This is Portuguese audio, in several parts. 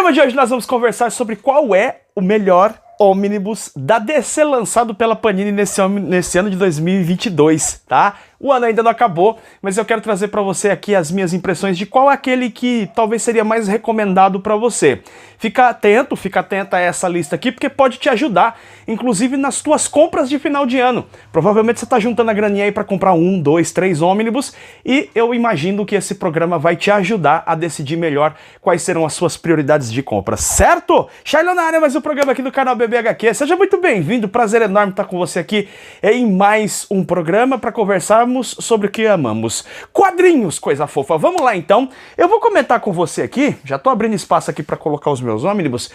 programa de hoje nós vamos conversar sobre qual é o melhor ônibus da DC lançado pela Panini nesse ano de 2022, tá? O ano ainda não acabou, mas eu quero trazer para você aqui as minhas impressões de qual é aquele que talvez seria mais recomendado para você. Fica atenta a essa lista aqui, porque pode te ajudar, inclusive nas tuas compras de final de ano. Provavelmente você está juntando a graninha aí para comprar 1, 2, 3 ônibus, e eu imagino que esse programa vai te ajudar a decidir melhor quais serão as suas prioridades de compra, certo? Shailon na área, mais um programa aqui do canal BBHQ. Seja muito bem-vindo, prazer enorme estar com você aqui em mais um programa para conversarmos sobre o que amamos. Quadrinhos, coisa fofa. Vamos lá então. Eu vou comentar com você aqui, já tô abrindo espaço aqui para colocar os meus ônibus.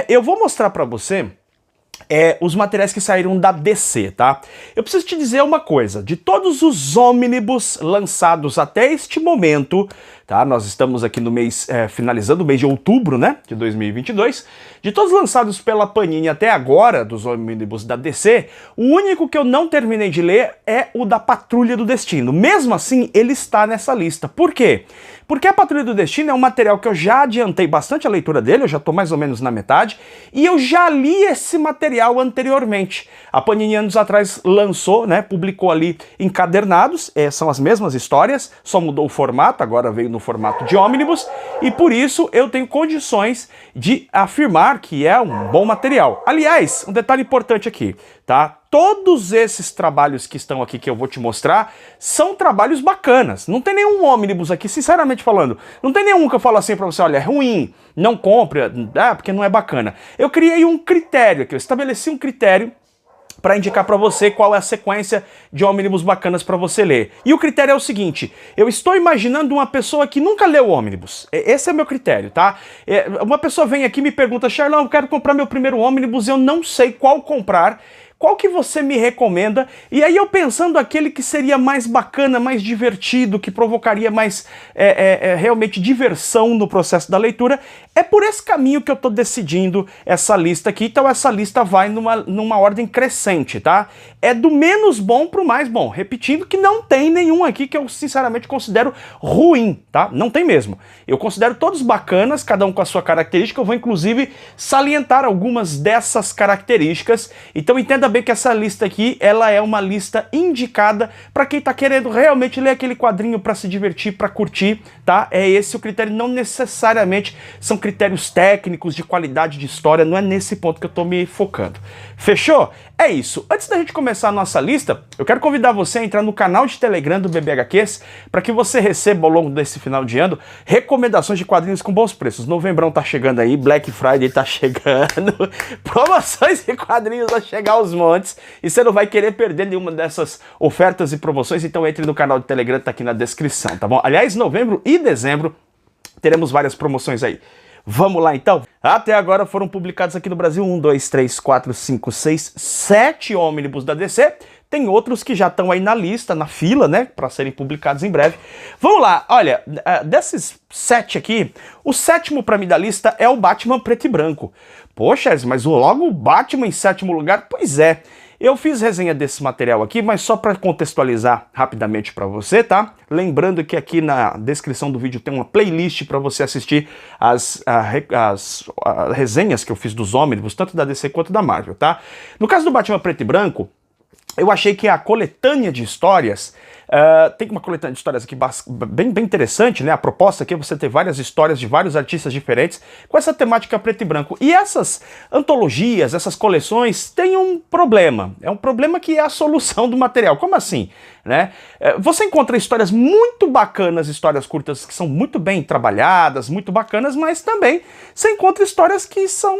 Eu vou mostrar para você os materiais que saíram da DC, tá? Eu preciso te dizer uma coisa, de todos os ônibus lançados até este momento, tá? Nós estamos aqui no mês, finalizando o mês de outubro, né, de 2022, de todos lançados pela Panini até agora, dos ônibus da DC, o único que eu não terminei de ler é o da Patrulha do Destino. Mesmo assim, ele está nessa lista. Por quê? Porque a Patrulha do Destino é um material que eu já adiantei bastante a leitura dele, eu já estou mais ou menos na metade, e eu já li esse material anteriormente. A Panini anos atrás lançou, né, publicou ali encadernados, são as mesmas histórias, só mudou o formato, agora veio no formato de ônibus, e por isso eu tenho condições de afirmar que é um bom material. Aliás, um detalhe importante aqui, tá? Todos esses trabalhos que estão aqui que eu vou te mostrar são trabalhos bacanas. Não tem nenhum ônibus aqui, sinceramente falando, não tem nenhum que eu falo assim pra você, olha, é ruim, não compre, porque não é bacana. Eu criei um critério aqui, eu estabeleci um critério para indicar para você qual é a sequência de ônibus bacanas para você ler. E o critério é o seguinte, eu estou imaginando uma pessoa que nunca leu ônibus. Esse é o meu critério, tá? Uma pessoa vem aqui e me pergunta, Shailon, eu quero comprar meu primeiro ônibus, eu não sei qual comprar. Qual que você me recomenda? E aí eu pensando aquele que seria mais bacana, mais divertido, que provocaria mais realmente diversão no processo da leitura, é por esse caminho que eu tô decidindo essa lista aqui. Então essa lista vai numa ordem crescente, tá? É do menos bom pro mais bom. Repetindo que não tem nenhum aqui que eu sinceramente considero ruim, tá? Não tem mesmo. Eu considero todos bacanas, cada um com a sua característica. Eu vou inclusive salientar algumas dessas características. Então entenda bem que essa lista aqui, ela é uma lista indicada para quem tá querendo realmente ler aquele quadrinho para se divertir, para curtir, tá? É esse o critério, não necessariamente são critérios técnicos de qualidade de história, não é nesse ponto que eu tô me focando. Fechou? É isso. Antes da gente começar a nossa lista, eu quero convidar você a entrar no canal de Telegram do BBHQs para que você receba ao longo desse final de ano recomendações de quadrinhos com bons preços. Novembrão tá chegando aí, Black Friday tá chegando, promoções de quadrinhos vai chegar aos montes e você não vai querer perder nenhuma dessas ofertas e promoções, então entre no canal de Telegram, tá aqui na descrição, tá bom? Aliás, novembro e dezembro teremos várias promoções aí. Vamos lá então? Até agora foram publicados aqui no Brasil 1, 2, 3, 4, 5, 6, 7 ônibus da DC. Tem outros que já estão aí na lista, na fila, né, para serem publicados em breve. Vamos lá, olha, desses 7 aqui, o 7º para mim da lista é o Batman Preto e Branco. Poxa, mas logo o Batman em 7º lugar? Pois é. Eu fiz resenha desse material aqui, mas só para contextualizar rapidamente para você, tá? Lembrando que aqui na descrição do vídeo tem uma playlist para você assistir as resenhas que eu fiz dos ônibus, tanto da DC quanto da Marvel, tá? No caso do Batman Preto e Branco, eu achei que a coletânea de histórias, tem uma coletânea de histórias aqui bem interessante, né? A proposta aqui é você ter várias histórias de vários artistas diferentes com essa temática preto e branco. E essas antologias, essas coleções têm um problema. É um problema que é a solução do material. Como assim? Né? Você encontra histórias muito bacanas, histórias curtas que são muito bem trabalhadas, muito bacanas, mas também você encontra histórias que são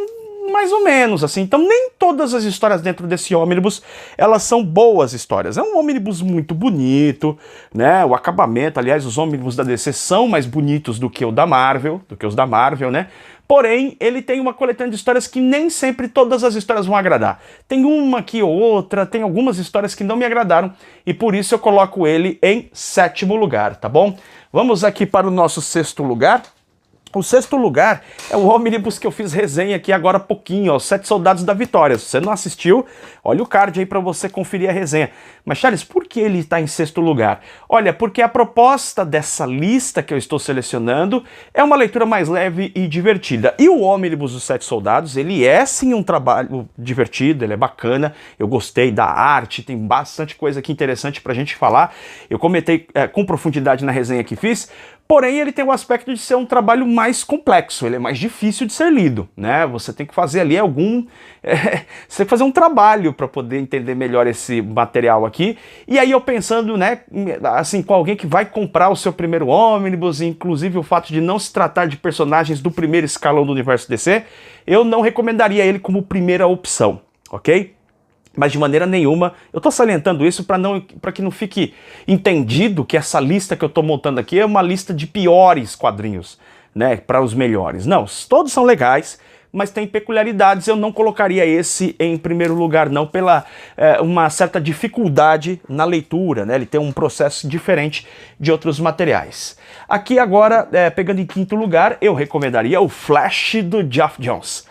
mais ou menos, assim. Então nem todas as histórias dentro desse ônibus, elas são boas histórias. É um ônibus muito bonito, né? O acabamento, aliás, os ônibus da DC são mais bonitos do que os da Marvel, né? Porém, ele tem uma coletânea de histórias que nem sempre todas as histórias vão agradar. Tem uma aqui ou outra, tem algumas histórias que não me agradaram, e por isso eu coloco ele em 7º lugar, tá bom? Vamos aqui para o nosso 6º lugar. O sexto lugar é o ônibus que eu fiz resenha aqui agora há pouquinho, ó, Os Sete Soldados da Vitória. Se você não assistiu, olha o card aí para você conferir a resenha. Mas, Charles, por que ele está em sexto lugar? Olha, porque a proposta dessa lista que eu estou selecionando é uma leitura mais leve e divertida. E o ônibus dos Sete Soldados, ele é sim um trabalho divertido, ele é bacana, eu gostei da arte, tem bastante coisa aqui interessante pra gente falar. Eu comentei com profundidade na resenha que fiz, porém ele tem o aspecto de ser um trabalho mais complexo, ele é mais difícil de ser lido, né? Você tem que fazer ali você tem que fazer um trabalho para poder entender melhor esse material aqui. E aí eu pensando, né, assim, com alguém que vai comprar o seu primeiro ônibus, inclusive o fato de não se tratar de personagens do primeiro escalão do universo DC, eu não recomendaria ele como primeira opção, ok? Mas de maneira nenhuma, eu tô salientando isso para que não fique entendido que essa lista que eu tô montando aqui é uma lista de piores quadrinhos, né, para os melhores. Não, todos são legais, mas tem peculiaridades. Eu não colocaria esse em primeiro lugar não, pela uma certa dificuldade na leitura, né? Ele tem um processo diferente de outros materiais. Aqui agora, pegando em quinto lugar, eu recomendaria o Flash do Geoff Johns,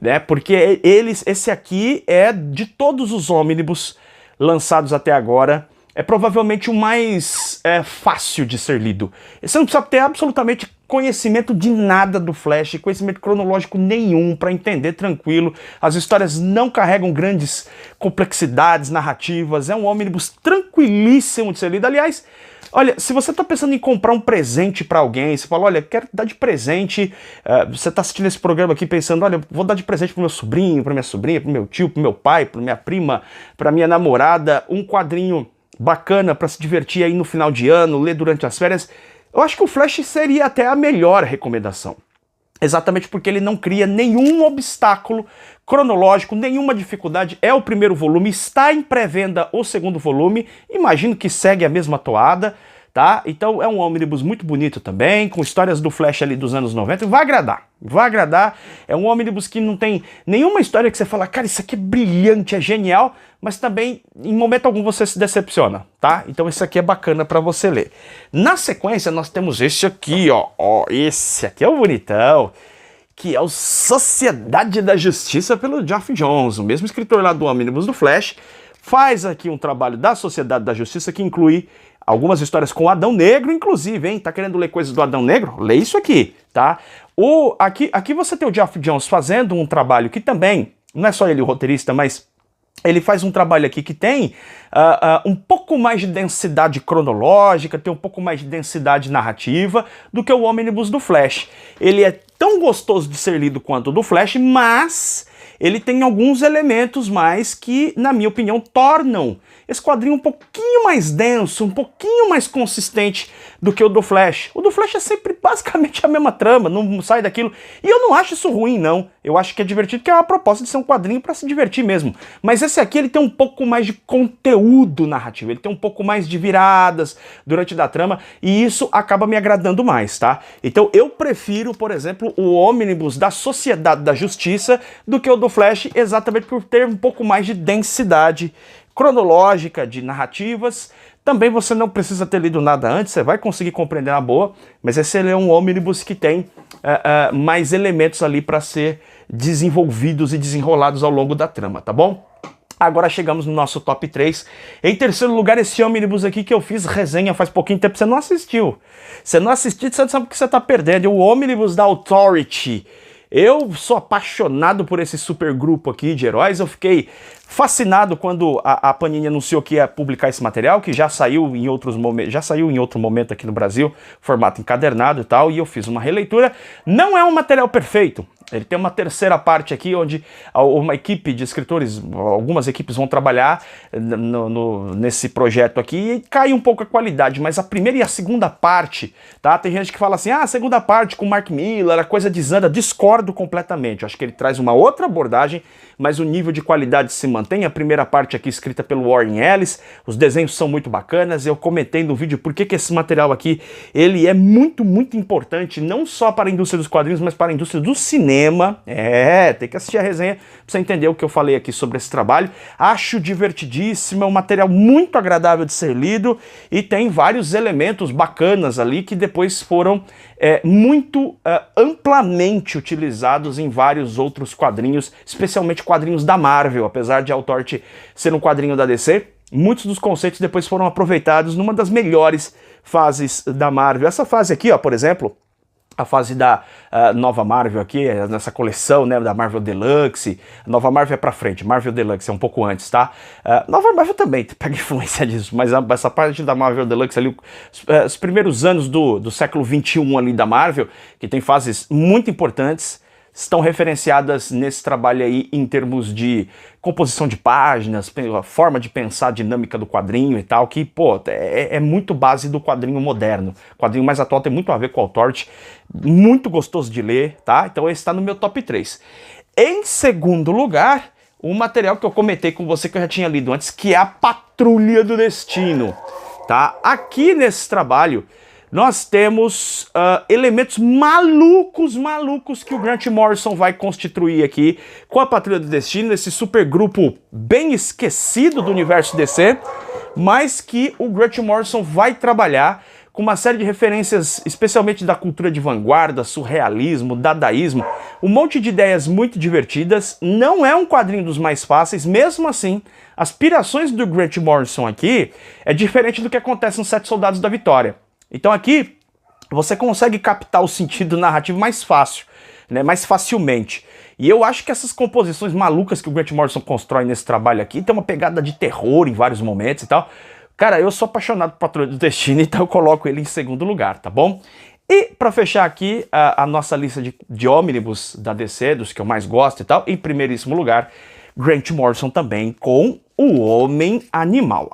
né? Porque esse aqui é, de todos os ônibus lançados até agora, é provavelmente o mais fácil de ser lido. Você não precisa ter absolutamente conhecimento de nada do Flash, conhecimento cronológico nenhum para entender tranquilo. As histórias não carregam grandes complexidades narrativas, é um ônibus tranquilíssimo de ser lido. Aliás, olha, se você está pensando em comprar um presente para alguém, você fala, olha, quero dar de presente, você está assistindo esse programa aqui pensando, olha, vou dar de presente para meu sobrinho, para minha sobrinha, para meu tio, para meu pai, para minha prima, para minha namorada, um quadrinho bacana para se divertir aí no final de ano, ler durante as férias, eu acho que o Flash seria até a melhor recomendação. Exatamente porque ele não cria nenhum obstáculo cronológico, nenhuma dificuldade. É o primeiro volume, está em pré-venda o segundo volume, imagino que segue a mesma toada, tá? Então é um ônibus muito bonito também, com histórias do Flash ali dos anos 90, vai agradar. Vai agradar, é um ônibus que não tem nenhuma história que você fala, cara, isso aqui é brilhante, é genial, mas também, em momento algum, você se decepciona, tá? Então esse aqui é bacana pra você ler. Na sequência, nós temos esse aqui, ó, esse aqui é o bonitão, que é o Sociedade da Justiça pelo Geoff Johns, o mesmo escritor lá do ônibus do Flash, faz aqui um trabalho da Sociedade da Justiça que inclui algumas histórias com o Adão Negro, inclusive, hein? Tá querendo ler coisas do Adão Negro? Lê isso aqui, tá? Aqui você tem o Geoff Johns fazendo um trabalho que também, não é só ele o roteirista, mas ele faz um trabalho aqui que tem um pouco mais de densidade cronológica, tem um pouco mais de densidade narrativa do que o ônibus do Flash. Ele é tão gostoso de ser lido quanto o do Flash, mas ele tem alguns elementos mais que, na minha opinião, tornam esse quadrinho um pouquinho mais denso, um pouquinho mais consistente do que o do Flash. O do Flash é sempre basicamente a mesma trama, não sai daquilo. E eu não acho isso ruim, não. Eu acho que é divertido, porque é uma proposta de ser um quadrinho para se divertir mesmo. Mas esse aqui, ele tem um pouco mais de conteúdo narrativo, ele tem um pouco mais de viradas durante da trama, e isso acaba me agradando mais, tá? Então eu prefiro, por exemplo, o ônibus da Sociedade da Justiça do que o do Flash, exatamente por ter um pouco mais de densidade cronológica de narrativas. Também você não precisa ter lido nada antes, você vai conseguir compreender na boa, mas esse é um ônibus que tem mais elementos ali para ser desenvolvidos e desenrolados ao longo da trama, tá bom? Agora chegamos no nosso top 3. Em terceiro lugar, esse ônibus aqui que eu fiz resenha faz pouquinho tempo, você não assistiu. Você não assistiu, você não sabe o que você está perdendo. O ônibus da Authority. Eu sou apaixonado por esse super grupo aqui de heróis, eu fiquei fascinado quando a Panini anunciou que ia publicar esse material, que já saiu em outros momentos, já saiu em outro momento aqui no Brasil, formato encadernado e tal, e eu fiz uma releitura. Não é um material perfeito, ele tem uma terceira parte aqui, onde uma equipe de escritores, algumas equipes vão trabalhar nesse projeto aqui, e cai um pouco a qualidade, mas a primeira e a segunda parte, tá? Tem gente que fala assim, a segunda parte com Mark Millar, a coisa desanda, discordo completamente, eu acho que ele traz uma outra abordagem, mas o nível de qualidade se mantém. A primeira parte aqui escrita pelo Warren Ellis, os desenhos são muito bacanas, eu comentei no vídeo por que esse material aqui, ele é muito, muito importante, não só para a indústria dos quadrinhos, mas para a indústria do cinema. cinema. Tem que assistir a resenha pra você entender o que eu falei aqui sobre esse trabalho. Acho divertidíssimo, é um material muito agradável de ser lido e tem vários elementos bacanas ali que depois foram muito amplamente utilizados em vários outros quadrinhos, especialmente quadrinhos da Marvel. Apesar de Authority ser um quadrinho da DC, muitos dos conceitos depois foram aproveitados numa das melhores fases da Marvel. Essa fase aqui, ó, por exemplo, a fase da Nova Marvel aqui, nessa coleção, né, da Marvel Deluxe. A Nova Marvel é pra frente, Marvel Deluxe é um pouco antes, tá? Nova Marvel também pega influência disso, mas essa parte da Marvel Deluxe ali, os primeiros anos do século XXI ali da Marvel, que tem fases muito importantes, estão referenciadas nesse trabalho aí em termos de composição de páginas, a forma de pensar a dinâmica do quadrinho e tal, que, pô, é muito base do quadrinho moderno. O quadrinho mais atual tem muito a ver com o Authority, muito gostoso de ler, tá? Então esse tá no meu top 3. Em segundo lugar, um material que eu comentei com você que eu já tinha lido antes, que é a Patrulha do Destino, tá? Aqui nesse trabalho, nós temos elementos malucos que o Grant Morrison vai constituir aqui com a Patrulha do Destino, esse supergrupo bem esquecido do universo DC, mas que o Grant Morrison vai trabalhar com uma série de referências, especialmente da cultura de vanguarda, surrealismo, dadaísmo, um monte de ideias muito divertidas. Não é um quadrinho dos mais fáceis, mesmo assim, as pirações do Grant Morrison aqui é diferente do que acontece nos Sete Soldados da Vitória. Então aqui você consegue captar o sentido narrativo mais fácil, né, mais facilmente. E eu acho que essas composições malucas que o Grant Morrison constrói nesse trabalho aqui tem uma pegada de terror em vários momentos e tal. Cara, eu sou apaixonado por Patrulha do Destino, então eu coloco ele em segundo lugar, tá bom? E para fechar aqui a nossa lista de ônibus da DC, dos que eu mais gosto e tal, em primeiríssimo lugar, Grant Morrison também com o Homem-Animal.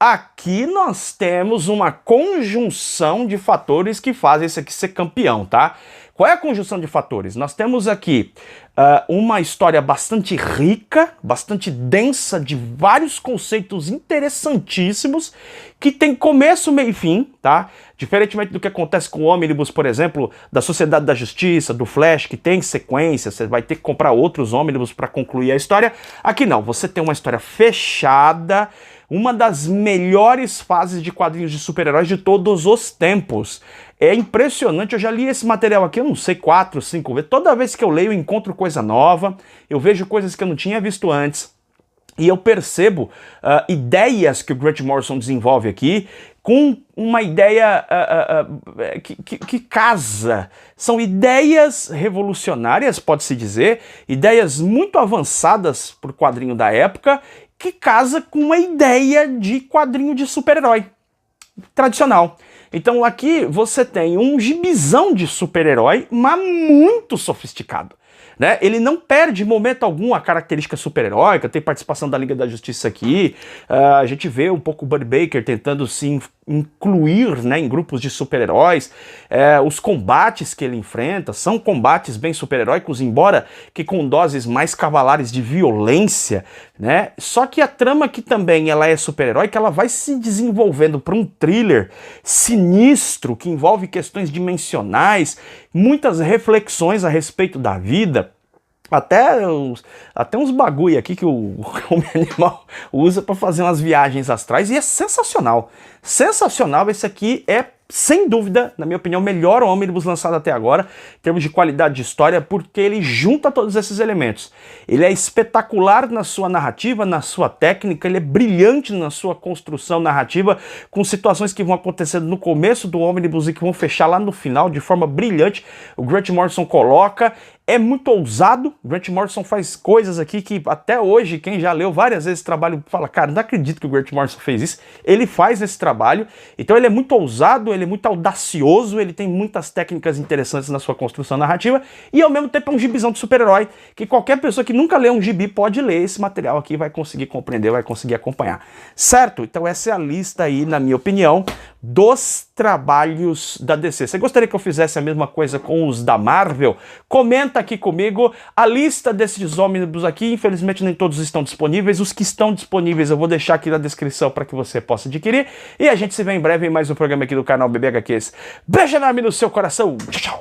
Aqui nós temos uma conjunção de fatores que fazem esse aqui ser campeão, tá? Qual é a conjunção de fatores? Nós temos aqui uma história bastante rica, bastante densa, de vários conceitos interessantíssimos, que tem começo, meio e fim, tá? Diferentemente do que acontece com o Omnibus, por exemplo, da Sociedade da Justiça, do Flash, que tem sequência, você vai ter que comprar outros Omnibus para concluir a história. Aqui não, você tem uma história fechada, uma das melhores fases de quadrinhos de super-heróis de todos os tempos. É impressionante, eu já li esse material aqui, eu não sei, 4, 5 vezes. Toda vez que eu leio, eu encontro coisa nova, eu vejo coisas que eu não tinha visto antes. E eu percebo ideias que o Grant Morrison desenvolve aqui com uma ideia que casa. São ideias revolucionárias, pode-se dizer, ideias muito avançadas para o quadrinho da época, que casa com uma ideia de quadrinho de super-herói tradicional. Então aqui você tem um gibizão de super-herói, mas muito sofisticado, né? Ele não perde em momento algum a característica super-heróica, tem participação da Liga da Justiça aqui, a gente vê um pouco o Buddy Baker tentando se incluir, né, em grupos de super-heróis, os combates que ele enfrenta são combates bem super-heróicos, embora que com doses mais cavalares de violência, né? Só que a trama aqui também ela é super-heróica, ela vai se desenvolvendo para um thriller sinistro que envolve questões dimensionais, muitas reflexões a respeito da vida. Até uns bagulho aqui que o Homem-Animal usa para fazer umas viagens astrais, e é sensacional. Sensacional, esse aqui é, sem dúvida, na minha opinião, o melhor ônibus lançado até agora, em termos de qualidade de história, porque ele junta todos esses elementos. Ele é espetacular na sua narrativa, na sua técnica, ele é brilhante na sua construção narrativa, com situações que vão acontecendo no começo do ônibus e que vão fechar lá no final de forma brilhante. O Grant Morrison coloca, é muito ousado. O Grant Morrison faz coisas aqui que até hoje, quem já leu várias vezes esse trabalho, fala, cara, não acredito que o Grant Morrison fez isso. Ele faz esse trabalho, então ele é muito ousado, ele é muito audacioso, ele tem muitas técnicas interessantes na sua construção narrativa, e ao mesmo tempo é um gibizão de super-herói, que qualquer pessoa que nunca leu um gibi pode ler esse material aqui, vai conseguir compreender, vai conseguir acompanhar. Certo? Então essa é a lista aí, na minha opinião, dos trabalhos da DC. Você gostaria que eu fizesse a mesma coisa com os da Marvel? Comenta aqui comigo. A lista desses ônibus aqui, infelizmente nem todos estão disponíveis. Os que estão disponíveis eu vou deixar aqui na descrição para que você possa adquirir. E a gente se vê em breve em mais um programa aqui do canal BB HQs. Beijo enorme no seu coração. Tchau, tchau.